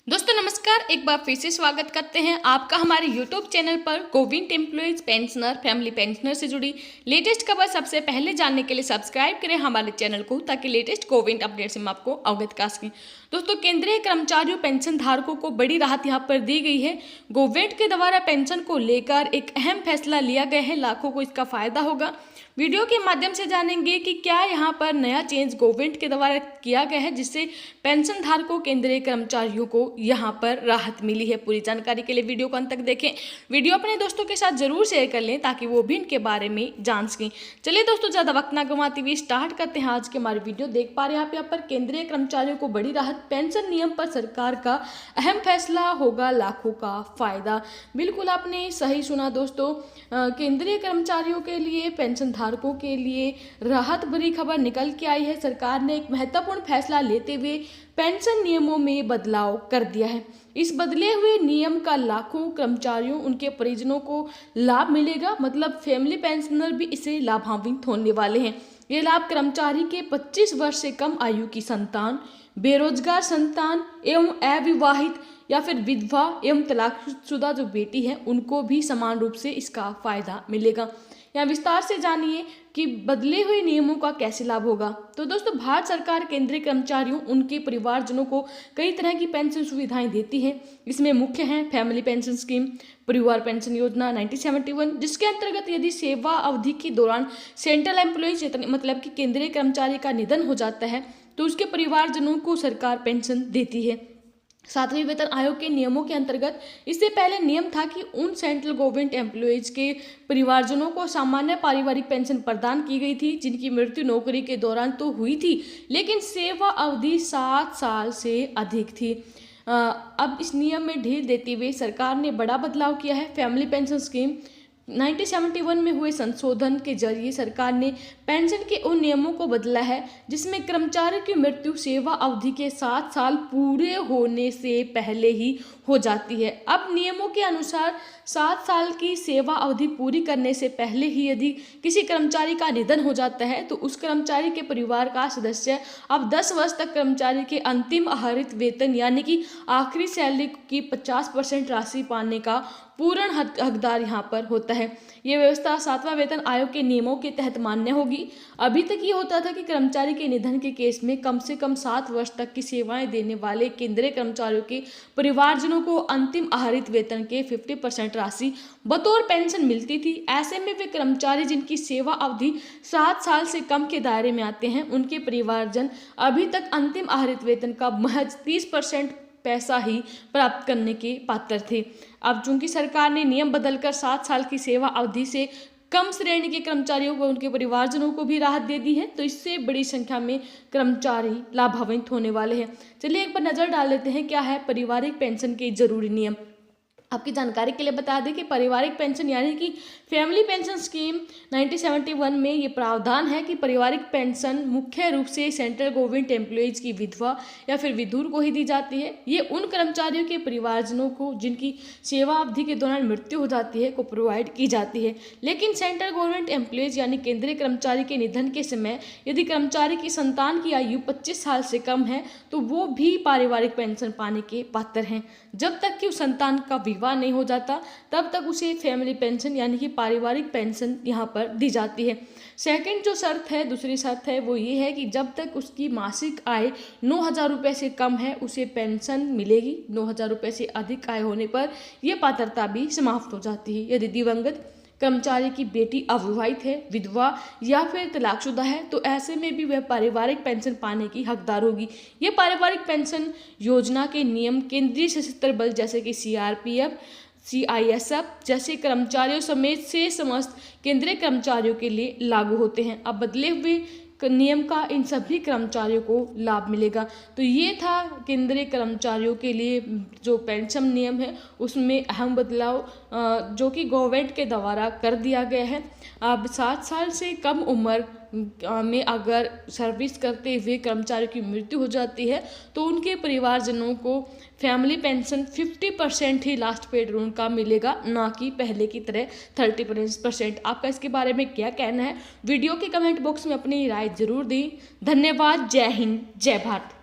दोस्तों नमस्कार, एक बार फिर से स्वागत करते हैं आपका हमारे YouTube चैनल पर। Government employees, pensioner, family pensioner से जुड़ी लेटेस्ट खबर सबसे पहले जानने के लिए सब्सक्राइब करें हमारे चैनल को, ताकि लेटेस्ट गवर्नमेंट अपडेट से हम आपको अवगत कर सकें। दोस्तों, केंद्रीय कर्मचारियों पेंशन धारकों को बड़ी राहत यहाँ पर दी गई है। गवर्नमेंट के द्वारा पेंशन को लेकर एक अहम फैसला लिया गया है, लाखों को इसका फायदा होगा। वीडियो के माध्यम से जानेंगे कि क्या यहाँ पर नया चेंज गवर्नमेंट के द्वारा किया गया है, जिससे पेंशन धारकों, केंद्रीय कर्मचारियों को यहाँ पर राहत मिली है। पूरी जानकारी के लिए वीडियो को अंत तक देखें। वीडियो अपने दोस्तों के साथ जरूर शेयर कर लें, ताकि वो भी इनके बारे में जान सकें। चलिए दोस्तों, ज़्यादा वक्त ना गंवाते हुए स्टार्ट करते हैं आज के हमारी वीडियो। देख पा रहे हैं आप यहाँ पर केंद्रीय कर्मचारियों को बड़ी राहत, पेंशन नियम पर सरकार का अहम फैसला, होगा लाखों का फायदा। बिल्कुल आपने सही सुना दोस्तों, केंद्रीय कर्मचारियों के लिए, पेंशन धारकों के लिए राहत भरी खबर निकल के आई है। सरकार ने एक महत्वपूर्ण फैसला लेते हुए पेंशन नियमों में बदलाव कर दिया है। इस बदले हुए नियम का लाखों कर्मचारियों, उनके परिजनों को लाभ मिलेगा। मतलब फैमिली पेंशनर भी इससे लाभान्वित होने वाले हैं। ये लाभ कर्मचारी के 25 वर्ष से कम आयु की संतान, बेरोजगार संतान एवं अविवाहित या फिर विधवा एवं तलाकशुदा जो बेटी है, उनको भी समान रूप से इसका फायदा मिलेगा। यहाँ विस्तार से जानिए कि बदले हुए नियमों का कैसे लाभ होगा। तो दोस्तों, भारत सरकार केंद्रीय कर्मचारियों, उनके परिवारजनों को कई तरह की पेंशन सुविधाएं देती है। इसमें मुख्य हैं फैमिली पेंशन स्कीम, परिवार पेंशन योजना 1971, जिसके अंतर्गत यदि सेवा अवधि के दौरान सेंट्रल एम्प्लॉयज, मतलब कि केंद्रीय कर्मचारी का निधन हो जाता है, तो उसके परिवारजनों को सरकार पेंशन देती है। 7वें वेतन आयोग के नियमों के अंतर्गत इससे पहले नियम था कि उन सेंट्रल गवर्नमेंट एम्प्लॉयज के परिवारजनों को सामान्य पारिवारिक पेंशन प्रदान की गई थी, जिनकी मृत्यु नौकरी के दौरान तो हुई थी, लेकिन सेवा अवधि 7 साल से अधिक थी। अब इस नियम में ढील देते हुए सरकार ने बड़ा बदलाव किया है। फैमिली पेंशन स्कीम 1971 में हुए संशोधन के जरिए सरकार ने पेंशन के उन नियमों को बदला है, जिसमें कर्मचारी की मृत्यु सेवा अवधि के 7 साल पूरे होने से पहले ही हो जाती है। अब नियमों के अनुसार 7 साल की सेवा अवधि पूरी करने से पहले ही यदि किसी कर्मचारी का निधन हो जाता है, तो उस कर्मचारी के परिवार का सदस्य अब 10 वर्ष तक कर्मचारी के अंतिम आहरित वेतन, यानी कि आखिरी सैलरी की 50% राशि पाने का पूर्ण हकदार यहाँ पर होता है। ये व्यवस्था 7वां वेतन आयोग के नियमों के तहत मान्य होगी। अभी तक ये होता था कि कर्मचारी के निधन के केस में कम से कम 7 वर्ष तक की सेवाएं देने वाले केंद्रीय कर्मचारियों के परिवारजनों को अंतिम आहरित वेतन के 50% राशि बतौर पेंशन मिलती थी। ऐसे में वे कर्मचारी जिनकी सेवा अवधि 7 साल से कम के दायरे में आते हैं, उनके परिवारजन अभी तक अंतिम आहरित वेतन का महज 30% पैसा ही प्राप्त करने के पात्र थे। अब चूंकि सरकार ने नियम बदलकर 7 साल की सेवा अवधि से कम श्रेणी के कर्मचारियों को, उनके परिवारजनों को भी राहत दे दी है, तो इससे बड़ी संख्या में कर्मचारी लाभान्वित होने वाले हैं। चलिए एक बार नजर डाल लेते हैं क्या है पारिवारिक पेंशन के जरूरी नियम। आपकी जानकारी के लिए बता दें कि पारिवारिक पेंशन यानी कि फैमिली पेंशन स्कीम 1971 में ये प्रावधान है कि पारिवारिक पेंशन मुख्य रूप से सेंट्रल गवर्नमेंट एम्प्लॉयज की विधवा या फिर विधुर को ही दी जाती है। ये उन कर्मचारियों के परिवारजनों को जिनकी सेवा अवधि के दौरान मृत्यु हो जाती है को प्रोवाइड की जाती है। लेकिन सेंट्रल गवर्नमेंट एम्प्लॉयज यानी केंद्रीय कर्मचारी के निधन के समय यदि कर्मचारी की संतान की आयु 25 साल से कम है, तो वो भी पारिवारिक पेंशन पाने के पात्र हैं। जब तक कि उस संतान का विवाह नहीं हो जाता, तब तक उसे फैमिली पेंशन यानी कि पारिवारिक पेंशन यहाँ पर दी जाती है। सेकंड जो शर्त है, दूसरी शर्त है, वो ये है कि जब तक उसकी मासिक आय 9,000 रुपये से कम है, उसे पेंशन मिलेगी। 9,000 रुपये से अधिक आय होने पर यह पात्रता भी समाप्त हो जाती है। यदि दिवंगत कर्मचारी की बेटी अविवाहित है, विधवा या फिर तलाकशुदा है, तो ऐसे में भी वह पारिवारिक पेंशन पाने की हकदार होगी। ये पारिवारिक पेंशन योजना के नियम केंद्रीय सशस्त्र बल जैसे कि CRPF, CISF जैसे कर्मचारियों समेत से समस्त केंद्रीय कर्मचारियों के लिए लागू होते हैं। अब बदले हुए नियम का इन सभी कर्मचारियों को लाभ मिलेगा। तो ये था केंद्रीय कर्मचारियों के लिए जो पेंशन नियम है, उसमें अहम बदलाव जो कि गवर्नमेंट के द्वारा कर दिया गया है। अब 7 साल से कम उम्र में अगर सर्विस करते हुए कर्मचारी की मृत्यु हो जाती है, तो उनके परिवारजनों को फैमिली पेंशन 50% ही लास्ट पेड रूल का मिलेगा, ना कि पहले की तरह 30%। आपका इसके बारे में क्या कहना है? वीडियो के कमेंट बॉक्स में अपनी राय जरूर दें। धन्यवाद। जय हिंद, जय भारत।